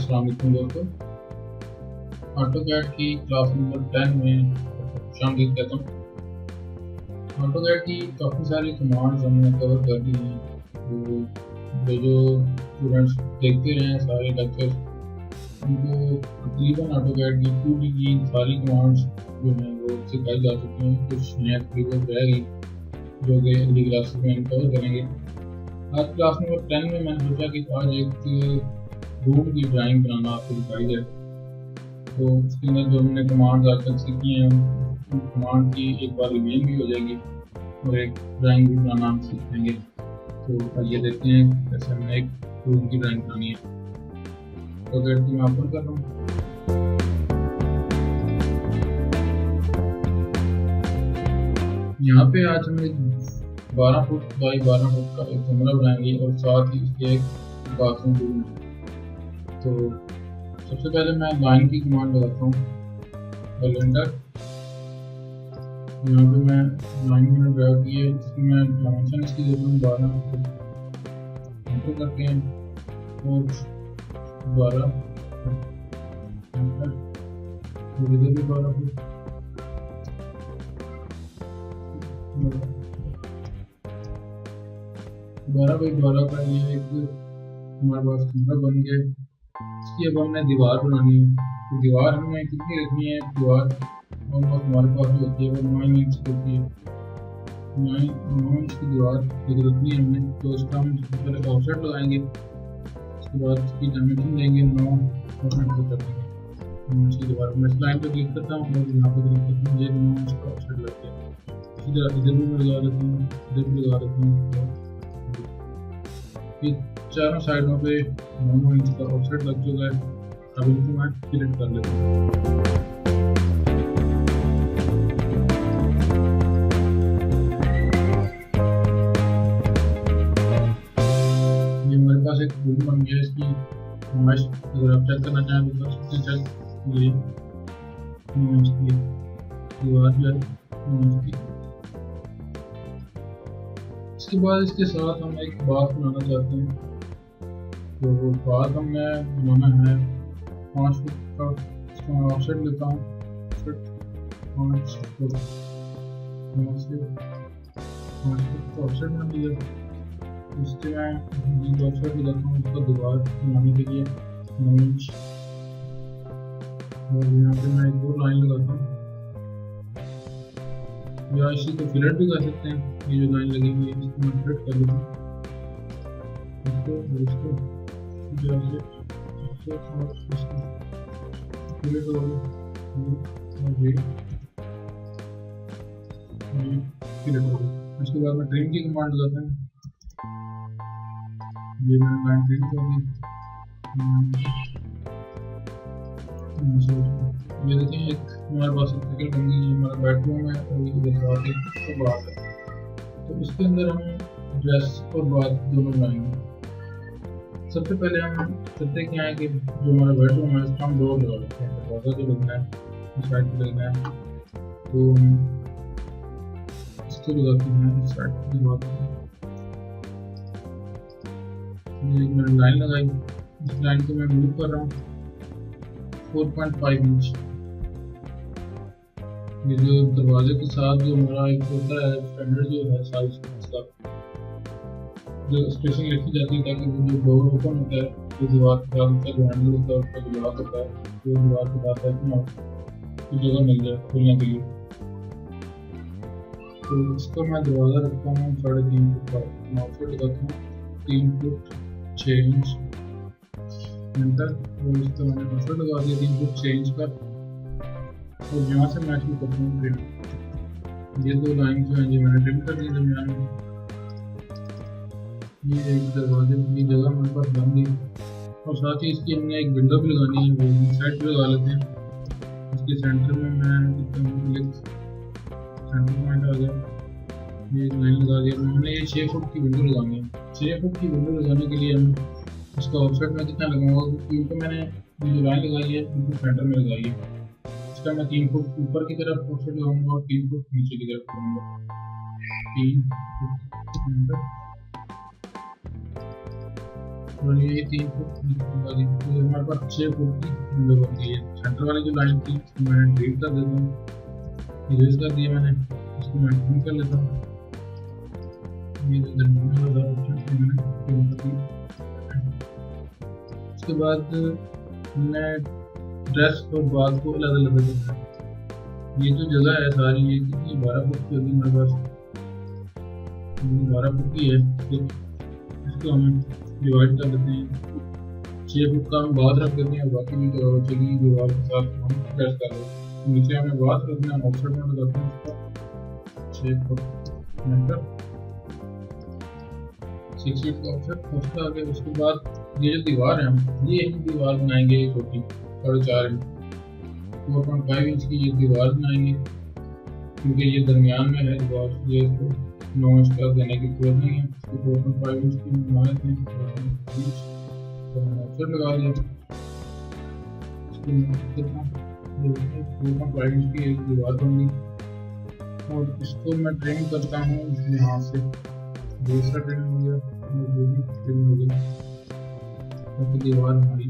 अस्सलाम वालेकुम दोस्तों। ऑटोकैड की क्लास नंबर 10 में शामिल कहता हूँ। ऑटोकैड की काफ़ी सारी कमांड्स हमने कवर कर ली हैं, तो जो स्टूडेंट्स देखते रहे हैं सारे लेक्चर्स, उनको तकरीबन ऑटोकैड की 2D की सारी कमांड्स जो हैं वो सिखाई जा चुकी हैं। कुछ नया तरीके रह गई जो कि अगली क्लास में हम कवर करेंगे। आज क्लास नंबर 10 में मैंने सोचा कि आज एक रूम की ड्राइंग बनाना आपको दिखाई जाए। तो उसके अंदर जो हमने कमांड आज तक सीखी हैं उन कमांड की एक बार रिवीजन भी हो जाएगी और एक ड्राइंग भी बनाना हम सीख लेंगे। तो आइए देखते हैं कैसे हमने एक रूम की ड्राइंग बनानी है। तो अगर मैं ओपन कर रहा हूँ, यहाँ पे आज हम एक 12 फुट बाई 12 फुट का एक कमरा बनाएंगे और साथ ही उसके एक बाथरूम रूम है। तो सबसे पहले मैं लाइन की कमांड लगाता हूँ, कैलेंडर। यहाँ पे मैं लाइन मैंने ड्रा की है, जिसमें मैं डायमेंशन इसकी देता हूँ 12 फुट, एंटर करते हैं और 12 एंटर, इधर भी 12 फुट, 12 बाई 12 का ये एक हमारे पास कमरा बन गया। इसकी अब हमने दीवार बनानी है। तो दीवार हमें कितनी रखनी है? दीवार ऑलमोस्ट हमारे पास जो होती है वो 9 इंच की होती है। 9 इंच की दीवार जो रखनी है हमने, तो इसका हम सबसे पहले ऑफसेट लगाएंगे। उसके बाद इसकी डायमेंशन देंगे 9 और एंटर कर देंगे 9 इंच की दीवार। मैं इस लाइन पर क्लिक करता हूँ और यहाँ पर क्लिक करता हूँ, ये 9 इंच का ऑफसेट लग गया। इसी तरह इधर भी मैं लगा देता हूँ, इधर भी लगा देता हूँ। चारों साइडों पे 9 इंच का ऑफसेट लग चुका है। अब इनको मैं डिलीट कर लेता हूँ। ये हमारे पास एक रूम बन गया। इसकी नुमाइश अगर आप चेक करना चाहें तो सबसे चेक, ये 9 इंच की दीवार जो है 9 इंच की। इसके बाद इसके साथ हम एक बाथ बनाना चाहते हैं। तो बाथ हमने बनाना है 5 फुट का। इसका मैं ऑफसेट लेता हूँ, 5 फुट, 5 फुट का ऑफसेट बना लिया। इसके मैं ऑफसेट लगाता हूँ उसका दीवार बनाने के लिए 9 इंच। और यहाँ पे मैं एक और लाइन लगाता हूँ, या इसी को फिलेट भी कर सकते हैं। ये जो लाइन लगी हुई है इसको मैं फिलेट कर लेता हूँ, इसको और इसको फिलेट और ये फिलेट हो गया। उसके बाद मैं ट्रिम की कमांड लगाता हूँ। ये मैंने लाइन ट्रिम कर दी। ये देखिए एक हमारे पास एक जगह बन गई है, हमारा बेडरूम है और इधर साथ एक बाथ है। तो इसके अंदर हम ड्रेस और बाथ दोनों बनाएंगे। सबसे पहले हम करते क्या है कि जो हमारा बेडरूम है इसका हम डोर लगा लेते हैं। दरवाजा जो लगना है इस साइड पे लगना है, तो हम इसको लगाते हैं इस साइड पे लगाते हैं। एक मैंने लाइन लगाई, इस लाइन को मैं मूव कर रहा हूँ 4.5 इंच। ये जो दरवाजे के साथ जो हमारा एक होता है स्टैंडर्ड जो है साइज इसका जो स्पेसिंग लिखी जाती है, ताकि वो जो डोर ओपन होता है जो दीवार के साथ उसका जो हैंडल होता है उसका जो लॉक होता है वो दीवार के साथ है तो जगह मिल जाए खोलने के लिए। तो इसका मैं दरवाज़ा रखता हूँ 3.5 फुट का, मैं ऑफसेट लगाता हूँ 3 फुट 6 इंच एंटर। और इसका मैंने ऑफसेट लगा दिया 3 फुट 6 इंच का। और यहाँ से मैं शुरू करता हूँ ट्रिम। ये दो लाइन जो है ये मैंने ट्रिम कर दी दरमियान में। ये एक दरवाजे की जगह हमारे पास बन गई और साथ ही इसकी हमने एक विंडो भी लगानी है, वो साइड पे लगा लेते हैं। इसके सेंटर में मैं सेंटर पॉइंट आ गया, ये लाइन लगा दिया। हमने ये 6 फुट की विंडो लगानी है। 6 फुट की विंडो लगाने के लिए हम इसका ऑफसेट में कितना लगाऊंगा, क्योंकि मैंने ये जो लाइन लगाई है बिल्कुल सेंटर में लगाई है। इसका मैं 3 फुट ऊपर की तरफ ऑफसेट लगाऊंगा और 3 फुट नीचे की तरफ लगाऊंगा। 3 फुट और ये 3 फुट वाली, तो हमारे पास 6 फुट की विंडो बनती है। सेंटर वाली जो लाइन थी इसको मैंने डिलीट कर देता हूँ, इरेज कर दिया मैंने, इसको मैं ट्रिम कर लेता हूँ। ये जो दरमियान वाला ऑप्शन मैंने ट्रिम कर दिया। उसके बाद मैं ड्रेस और बाल को अलग अलग रखना है। ये जो जगह है सारी ये कितनी 12 फुट की होगी हमारे पास, 12 फुट की है, तो इसको हम डिवाइड कर देते हैं। 6 फुट का हम बात रख देते हैं, बाकी भी तो चलिए दीवार के साथ हम प्रेस कर दें। नीचे हमें बात रखना है, ऑफसेट में लगाते हैं उसका 6 फुट एंटर, 6 फीट का ऑफसेट उसका आगे। उसके बाद ये जो दीवार है ये हम दीवार बनाएंगे छोटी 4.5 इंच, 4.5 इंच की ये दीवार बनाएंगे, क्योंकि ये दरमियान में है दीवार, ये इसको 9 इंच का देने की जरूरत नहीं है। इसको 4.5 इंच की बना लेते हैं, ऑफसेट लगा दिया। 4.5 इंच की एक दीवार बन गई, और इसको मैं ट्रिम करता हूँ यहाँ से, दूसरा ट्रिम हो गया और ये भी ट्रिम हो गया, तो दीवार हमारी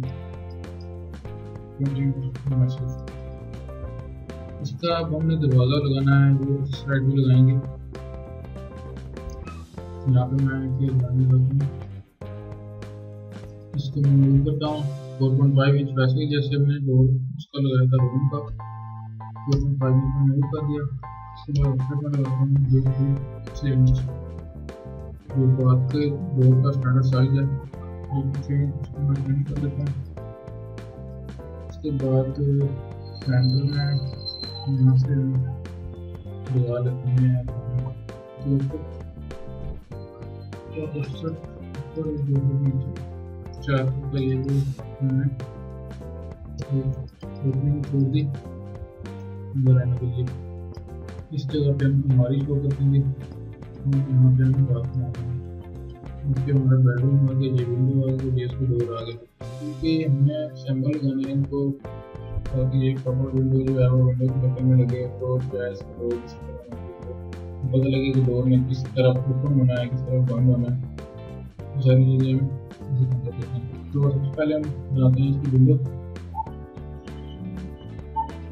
इसका अब हमने दरवाज़ा लगाना है, वो इस साइड भी लगाएंगे। यहाँ पे मैं इसको मैं मूव करता हूँ 4.5 इंच, वैसे ही जैसे हमने डोर उसका लगाया था रूम का, 4.5 इंच में मूव कर दिया। उसके बाद ऑफसेट में लगाता हूँ 6 इंच, जो बात के डोर का स्टैंडर्ड साइज है, 6 इंच उसको मैं ट्रिम कर देता हूँ। उसके बाद सेंटर में यहाँ से लगा लेते हैं 2 फुट, और ऑफसेट पर 2 फुट नीचे 4 फुट का ये जो मैंने ओपनिंग छोड़ दी अंदर आने के लिए। इस जगह पे हम हमारी शो कर देंगे, यहाँ पे हम बात बनाते हैं। उसके हमारा बेडरूम आ गया, ये विंडो आ गई, ये इसको डोर आ गया, क्योंकि हमने असेंबल लगाने हैं इनको, ताकि ये कवर विंडो जो है वो विंडो के बटन में लगे, तो गैस डोर पता लगे कि डोर में किस तरफ ओपन होना है, किस तरफ बंद होना है, सारी चीज़ें हम इसी कर देते हैं। तो सबसे पहले हम बनाते हैं इसकी विंडो।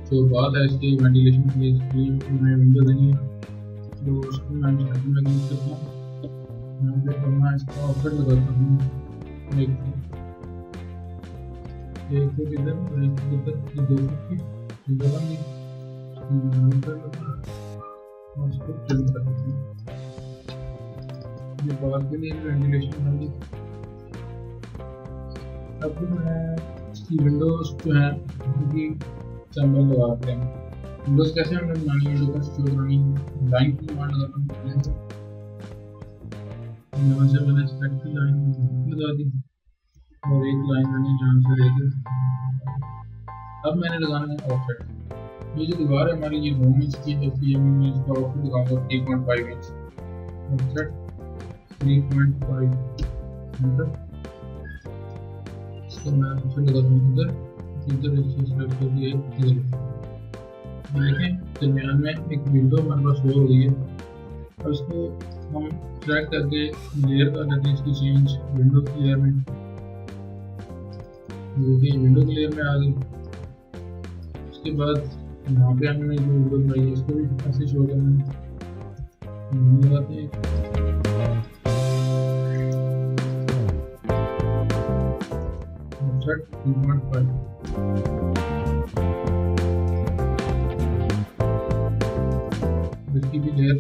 तो बात है इसकी वेंटिलेशन के लिए, हमें विंडो देनी है, तो उसको मैं सेटिंग में क्लिक करता हूँ। यहाँ पे करना इसका ऑफसेट लगाता हूँ, एक फुट इधर और एक फुट इधर, ये 2 फुट की विंडो बन गई। और इसको ट्रिम कर देते हैं, ये बाहर के लिए वेंटिलेशन बन गई। अब मैं इसकी विंडोज जो है उनकी असेंबल लगाते हैं। विंडोज कैसे हमें बनानी है, विंडो कैसे शो करनी है, लाइन की कमांड लगाता हूँ, यहाँ से मैंने सेलेक्ट की लाइन लगा दी, और एक लाइन मैंने जहाँ से लेकर अब मैंने लगाना है ऑफसेट। ये जो दीवार है हमारी ये 9 इंच की है, इसलिए मैं इसका ऑफसेट लगाऊंगा 3.5 इंच, ऑफसेट 3.5 एंटर। इसको मैं ऑफसेट लगाता हूँ इधर इसे सेलेक्ट कर दिया इधर। देखें दरमियान में एक विंडो हमारे पास शो हो गई है, और इसको हम ट्रैक करके लेयर कर देते हैं इसकी चेंज विंडो की लेयर में। देखिए विंडो की लेयर में आ गई। उसके बाद यहाँ पे हमने जो विंडो बनाई है इसको भी ऐसे शो करना है, लगाते हैं ऑफसेट 3.5। इसकी भी लेयर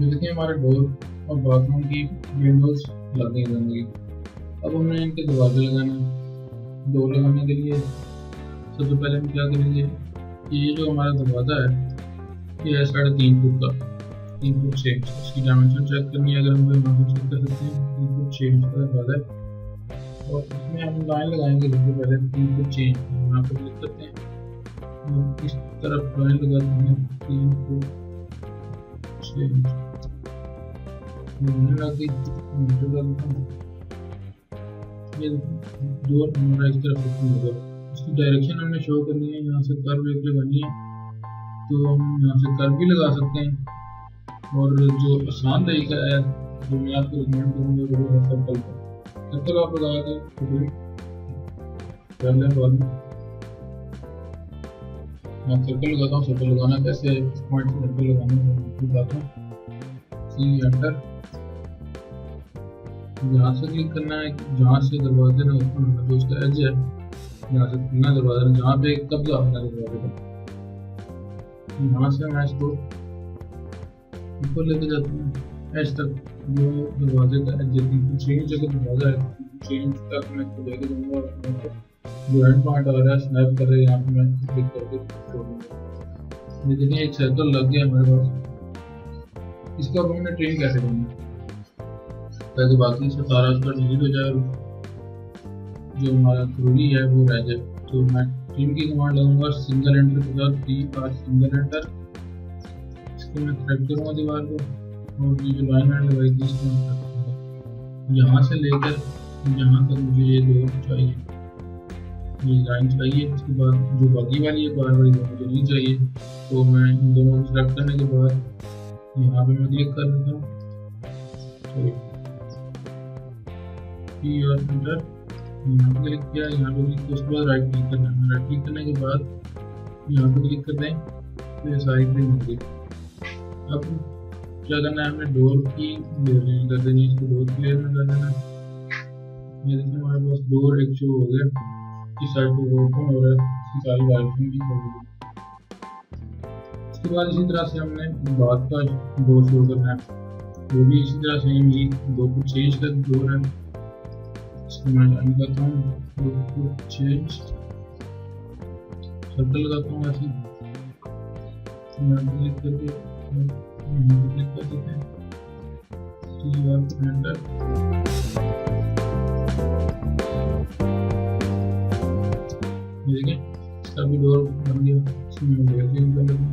देखिए हमारे डोर और बाथरूम की विंडोज लग गई बन गई। अब हमें इनके दरवाजे लगाना है। डोर लगाने के लिए सबसे पहले हम क्या करेंगे, ये जो हमारा दरवाज़ा है ये है 3.5 फुट का, 3 फुट 6 इंच। इसकी डायमेंशन चेक करनी है, अगर हम यहाँ पर चेक कर सकते हैं 3 फुट 6 इंच का दरवाज़ा है, और इसमें हम लाइन लगाएंगे। सबसे पहले 3 फुट 6 इंच यहाँ पर क्लिक करते हैं, इस तरफ लाइन लगाते हैं 3 फुट 6 इंच लग गई। ये डोर हमारा इस तरफ ओपन होगा। इसकी डायरेक्शन हमें शो करनी है, यहाँ से कर्व एक लगानी है, तो हम यहाँ से कर्व भी लगा सकते हैं। और जो आसान तरीका है जो मैं आपको रिकमेंड करूँगा वो है सर्कल का। सर्कल आप लगा के कर लें बाद में। मैं सर्कल लगाता हूँ। सर्कल लगाना कैसे, इस पॉइंट से सर्कल लगाना है बताता हूँ। सी एंटर, यहाँ से क्लिक करना है जहाँ से दरवाजे ने ओपन होना, जो उसका एज है यहाँ से खुलना दरवाजा, जहाँ पे कब्जा होना दरवाजे का, यहाँ से मैं इसको ऊपर लेके जाता हूँ एज तक, जो दरवाजे का एज है 3 जगह दरवाजा है 3 तक मैं इसको लेके जाऊँगा। जो एंड पॉइंट आ रहा है स्नैप कर रहे हैं, यहाँ पे मैं क्लिक करके छोड़ दूँगा। ये देखिए एक सर्कल लग गया हमारे पास। इसका अब हमने ट्रेन कैसे करना है ताकि बाकी से सारा उसका डिलीट हो जाए, जो हमारा जरूरी है वो रह जाए। तो मैं ट्रिम की कमांड लगाऊंगा सिंगल एंटर के साथ, सिंगल एंटर। इसको मैं सेलेक्ट करूँगा दीवार को, और ये जो लाइन मैंने लगाई थी इसको मैं सेलेक्ट करूँगा। यहाँ से लेकर यहाँ तक मुझे ये दो चाहिए, ये लाइन चाहिए। उसके बाद जो बाकी वाली है बार वाली मुझे नहीं चाहिए, तो मैं इन दोनों को सेलेक्ट करने के बाद यहाँ पे मैं क्लिक कर देता हूँ एंटर। यहाँ पे क्लिक किया, यहाँ पे क्लिक किया, उसके बाद राइट क्लिक करना है। राइट क्लिक करने के बाद यहाँ पे क्लिक कर दें तो ये सारी ट्रिम होगी। अब क्या करना है, हमने डोर की लेयरिंग कर देनी है, इसको डोर की लेयर में कर देना है। ये देखिए हमारे पास डोर एक शो हो गया, इस साइड पे ओपन हो रहा है, इसकी सारी वाइब्रेशन भी हो गई। उसके बाद इसी तरह से हमने बाद का डोर शो करना है, वो भी इसी तरह से ही दो को चेंज कर डोर है। इसको मैं रन करता हूँ, दो को चेंज सर्कल लगाता हूँ ऐसे, यहाँ क्लिक करके क्लिक कर देते हैं, एंटर। देखिए इसका भी डोर बन गया। इसमें मैं लेयर चेंज कर लेता हूँ,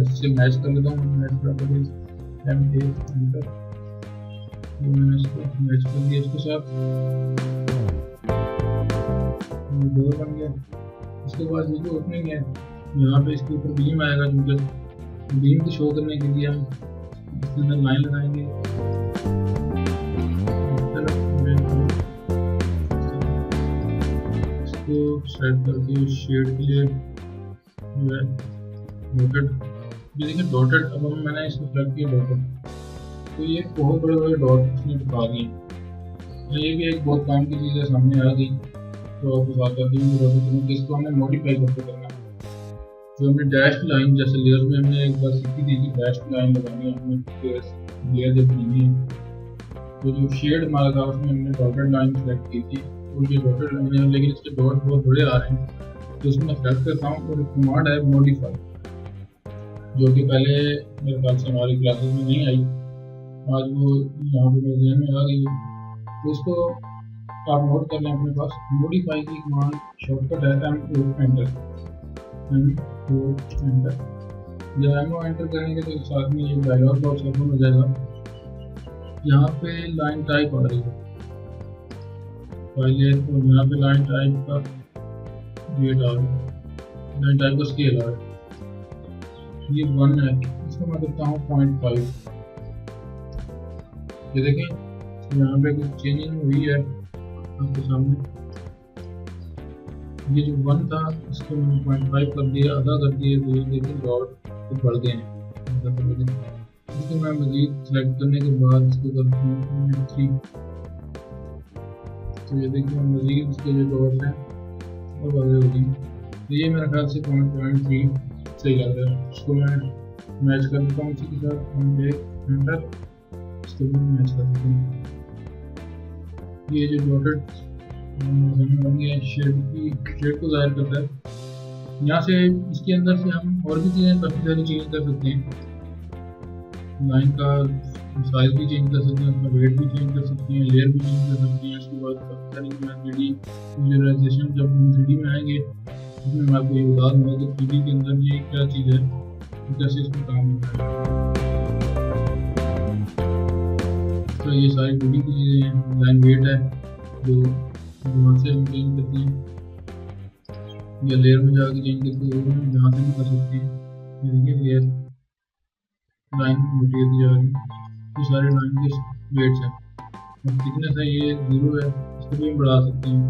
इससे मैच कर लेता हूँ, मैच प्रॉपर्टीज M8 एंटर। मैंने इसको मैच कर दिया इसके साथ, डोर बन गया। उसके बाद ये जो ओपनिंग है यहाँ पे इसके ऊपर बीम आएगा, क्योंकि बीम को शो करने के लिए हम इसके अंदर लाइन लगाएंगे। इसको सेट करके शेड के लिए जो है डॉटेड, ये देखिए डॉटेड। अब हम मैंने इसको सेलेक्ट किया डॉटेड, तो ये बहुत बड़े बड़े डॉट इसने दिखा दिए। ये भी एक बहुत काम की चीज़ है, सामने आ गई। तो आप बताते हैं इसको हमने मॉडिफाई करके करना है। जो हमने डैश लाइन जैसे लेयर्स में हमने एक बार सीखी थी कि डैश लाइन लगानी है, हमने लेयर जब बनानी है। तो जो शेड हमारा था उसमें हमने डॉटेड लाइन सेलेक्ट की थी, और ये डॉटेड लाइन है लेकिन इसके डॉट बहुत बड़े आ रहे हैं, तो उसमें मैं सेलेक्ट करता हूँ। और कमांड है मॉडिफाई, जो कि पहले मेरे ख्याल से हमारी क्लासेस में नहीं आई, आज वो यहाँ पे मेरे ध्यान में आ गई है। तो उसको आप नोट कर लें अपने पास। मॉडिफाई की कमांड शॉर्टकट है M4 एंटर। जब M4 एंटर करेंगे तो साथ में ये डायलॉग बॉक्स ओपन हो जाएगा। यहाँ पे लाइन टाइप आ रही है फाइल है, तो यहाँ पे लाइन टाइप का वेट आ रहा है, लाइन टाइप का स्केल आ रहा है, ये 1 है। इसको मैं करता हूँ 0.5। ये देखें यहाँ पे कुछ चेंजिंग हुई है आपके सामने। ये जो 1 था इसको मैंने 0.5 कर दिया, आधा कर दिया, तो ये देखिए डॉट तो बढ़ गए हैं। इसको मैं मजीद सेलेक्ट करने के बाद इसको करता हूँ 3। तो ये देखिए मजीद इसके जो डॉट हैं और बढ़ गए। तो ये मेरे ख्याल से 0.3 सही लग रहा है। इसको मैं मैच कर देता हूँ इसी के साथ, एंटर। इसको भी मैच कर देता हूँ। ये जो डॉटेड बन गया शेड को ज़ाहिर करता है। यहाँ से इसके अंदर से हम और भी चीज़ें काफ़ी सारी चेंज कर सकते हैं। लाइन का साइज भी चेंज कर सकते हैं, उसका वेट भी चेंज कर सकते हैं, लेयर भी चेंज कर सकते हैं। उसके बाद काफ़ी सारी 3D विजुअलाइजेशन जब हम 3D में आएंगे उसमें मैं आपको ये बता दूँगा कि 3D के अंदर ये क्या चीज़ है, कैसे इसमें काम होता है। तो ये सारी 2D की चीज़ें हैं। लाइन वेट है जो वहाँ से हम चेंज करते हैं, या लेयर में जाकर चेंज करते हैं, जहाँ से भी कर सकते हैं। ये देखिए लेयर लाइन मोटी होती जा रही है। ये सारे लाइन के वेट्स हैं। और थिकनेस है ये 0 है, इसको भी हम बढ़ा सकते हैं।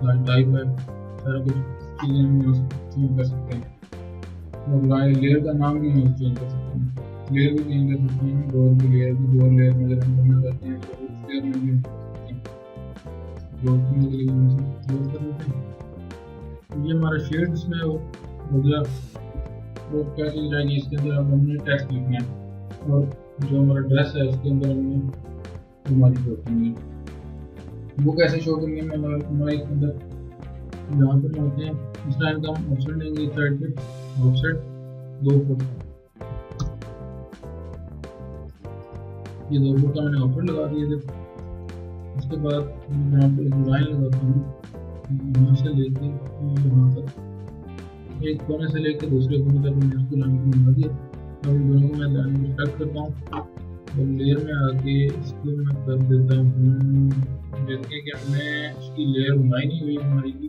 लाइन टाइप है, सारा कुछ चीज़ें हम चेंज कर सकते हैं। और लाइन लेयर का नाम भी हम चेंज कर सकते हैं, लेयर भी चेंज कर सकते हैं। डोर की लेयर भी, डोर लेयर में अगर हम करना चाहते हैं तो उस लेयर में भी हम कर सकते हैं। डोर करने के लिए हम डोर कर देते हैं। ये हमारा शेड इसमें हो गया। और क्या चीज़ रहेगी इसके अंदर, अब हमने टेक्स्ट लिखना है। और जो हमारा ड्रेस है उसके अंदर हमने हमारी शो करनी है। वो कैसे शो करनी है हमारे इसके अंदर, यहाँ पर होते हैं इस लाइन का हम ऑप्शन देंगे इस साइड पे, ऑफसेट 2 फुट। ये 2 फुट का मैंने ऑप्शन लगा दिए थे। उसके बाद मैं यहाँ पे एक लाइन लगाता हूँ, यहाँ से लेके यहाँ तक, एक कोने से लेकर दूसरे कोने तक मैंने उसको लाइन को बना दिया। अब इन दोनों को मैं लाइन को सेलेक्ट करता हूँ और लेयर में आके इसको मैं कर देता हूँ। देखिए कि हमने इसकी लेयर बनाई नहीं हुई हमारी की,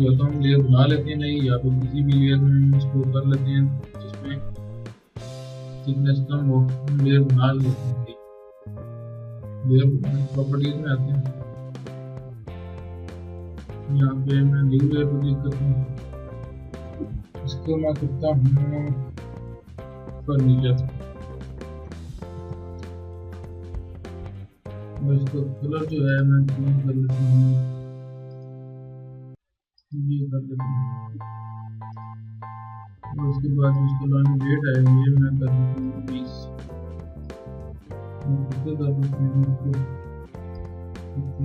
या तो हम लेयर बना लेते हैं नहीं, या फिर किसी भी लेयर में हम इसको कर लेते हैं जिसमें थिकनेस कम हो, लेयर बना लेते हैं। लेयर प्रॉपर्टीज में आते हैं, यहाँ पे मैं न्यू लेयर पर क्लिक करता हूँ। इसको मैं करता हूँ फर्नीचर, और इसको कलर जो है मैं चेंज कर लेता हूँ, ये कर लेता हूँ। और उसके बाद इसको लाइन वेट है ये मैं कर देता हूँ 20। इसको कर देता हूँ इसको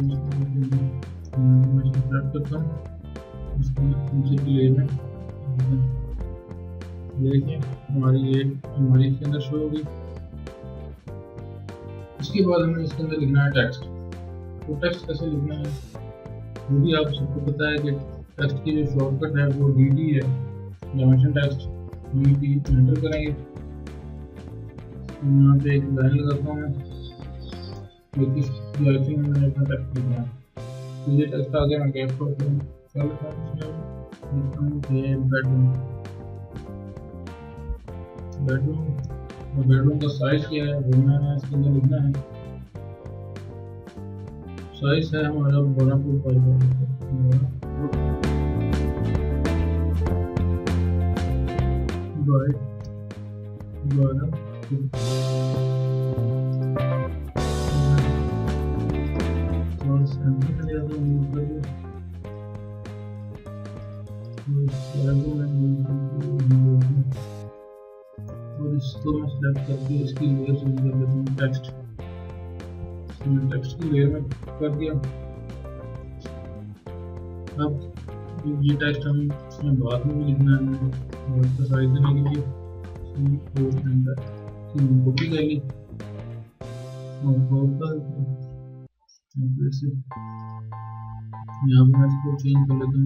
मैं सेलेक्ट करता हूँ, इसको नीचे की लेयर में देखिए हमारी इसके अंदर शो होगी। इसके बाद हमें इसके अंदर लिखना है टेक्स्ट। तो टेक्स्ट कैसे लिखना है वो भी आप सबको पता है कि टेक्स्ट की जो शॉर्टकट है वो DT है, डायमेंशन टेक्स्ट DT एंटर करेंगे। यहाँ पे एक लाइन लगाता हूँ मैं, किस डायरेक्शन में मैंने अपना टेक्स्ट लिखना है। तो ये टेक्स्ट आ गया, मैं कैप करता हूँ, कर लेता हूँ इसमें लिखता हूँ कि बेडरूम। और बेडरूम का साइज क्या है वो मैंने इसके अंदर लिखना है। साइज है हमारा 12 फुट बाई 12 फुट। और सेंटर में लिया तो और इसको मैं सेलेक्ट करके इसकी लेयर चेंज कर देता हूँ टेक्स्ट। मैंने टेक्स्ट की लेयर में कर दिया। अब ये टेक्स्ट हम इसमें बाद में भी लिखना है, और इसका साइज देने के लिए कॉपी कर ली और फिर से यहाँ पर मैं इसको चेंज कर लेता हूँ।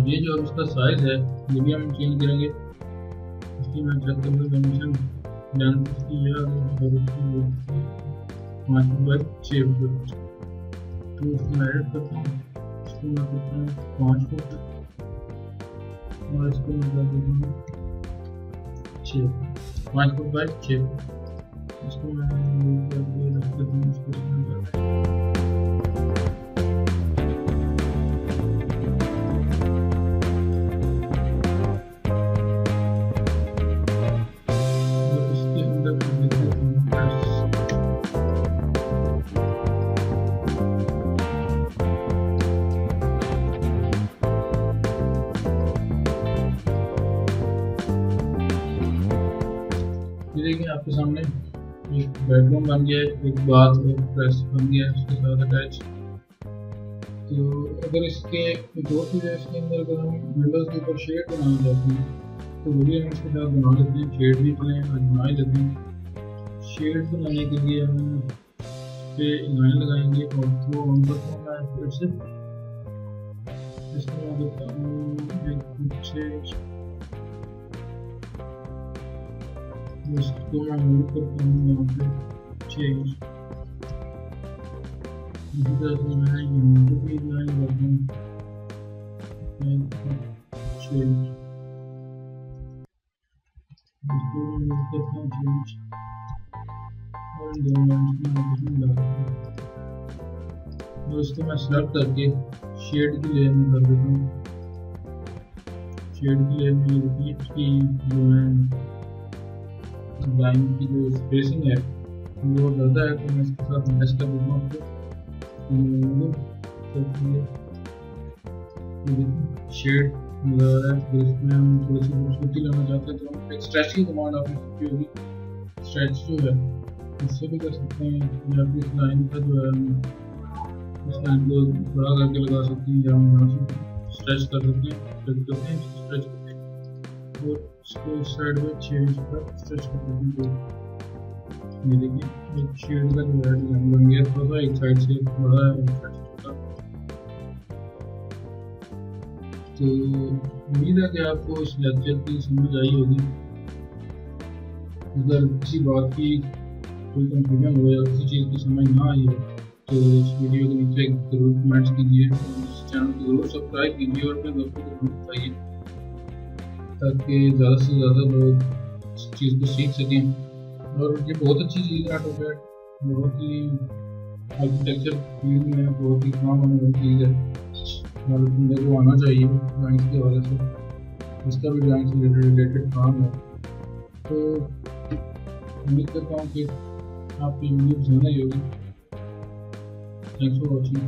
ये जो इसका साइज है ये भी हम चेंज करेंगे। इसकी मैं चेक कर लूँ डायमेंशन, लेंथ इसकी है 5 बाई 6 फुट। तो इसको मैं एडिट करता हूँ, इसको मैं करता हूँ 5 फुट और इसको मैं कर देता हूँ 6 फुट, 5 फुट बाई 6 फुट। इसको मैं करके रख देता हूँ, इसको देखिए आपके सामने एक बेडरूम बन गया, एक बाथ और प्रेस बन गया उसके साथ अटैच। तो अगर इसके एक और चीज़ है इसके अंदर, अगर हम विंडोज़ के ऊपर शेड बनाना चाहते हैं तो वो भी हम इसके साथ बना लेते हैं। शेड भी चलें आज बना ही लेते हैं। शेड बनाने के लिए हम पे लाइन लगाएंगे और वो ऑन करता हूँ मैं फिर से। इसको मैं देता हूँ एक कुछ इसको मैं मूव करता हूँ यहाँ पे चेंज। इसी तरह से मैं यहाँ पे भी लाइन करता हूँ चेंज, इसको यूज करता हूँ चेंज और डायमेंशन डालता हूँ। तो इसको मैं सेलेक्ट करके शेड की लेयर में कर देता हूँ। शेड की लेयर में रिपीट की जो है लाइन की जो स्पेसिंग है वो ज़्यादा है, तो मैं इसके साथ मैच कर देता हूँ उसको। शेड लगा रहा है, तो इसमें हम थोड़ी सी खूबसूरती लाना चाहते हैं तो हम एक स्ट्रेच की कमांड आपने सीखी होगी। स्ट्रेच जो है इससे भी कर सकते हैं, या फिर इस लाइन का जो है इस लाइन को बड़ा करके लगा सकते हैं, या हम यहाँ से स्ट्रेच कर सकते हैं, स्ट्रेच करते हैं और इसको इस साइड में चेंज कर स्ट्रेच कर सकते हैं। ये देखिए एक शेड का जो है डिजाइन बन गया, थोड़ा सा एक साइड से बड़ा है एक साइड से छोटा। तो उम्मीद है कि आपको इस लेक्चर की समझ आई होगी। अगर किसी बात की कोई कंफ्यूजन हो या किसी चीज़ की समझ ना आई हो तो इस वीडियो के नीचे ज़रूर कमेंट्स कीजिए, इस चैनल को ज़रूर सब्सक्राइब कीजिए और अपने दोस्तों को ज़रूर बताइए ताकि ज़्यादा से ज़्यादा लोग इस चीज़ को सीख सकें। और ये बहुत अच्छी चीज़ है ऑटोकैड, बहुत ही आर्किटेक्चर फील्ड में बहुत ही काम आने वाली चीज़ है, हर बंदे को आना चाहिए ड्राइंग के हवाले से, इसका भी ड्राइंग से रिलेटेड काम है। तो उम्मीद करता हूँ कि आपकी वीडियो पसंद आई होगी। Thanks for watching.